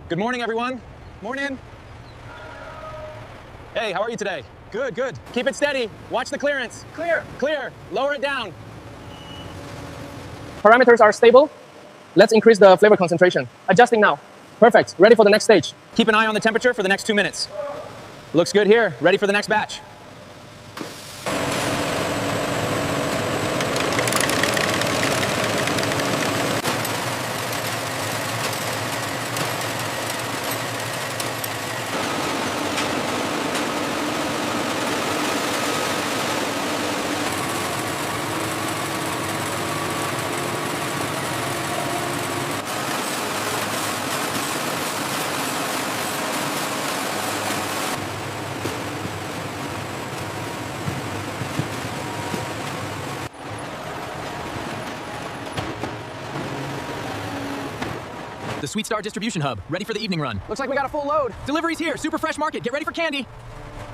Good morning, everyone. Morning. Hey, how are you today? Good, good. Keep it steady. Watch the clearance. Clear. Clear. Lower it down. Parameters are stable. Let's increase the flavor concentration. Adjusting now. Perfect. Ready for the next stage. Keep an eye on the temperature for the next 2 minutes. Looks good here. Ready for the next batch. The Sweet Star Distribution Hub, ready for the evening run. Looks like we got a full load. Deliveries here, Super Fresh Market, get ready for candy.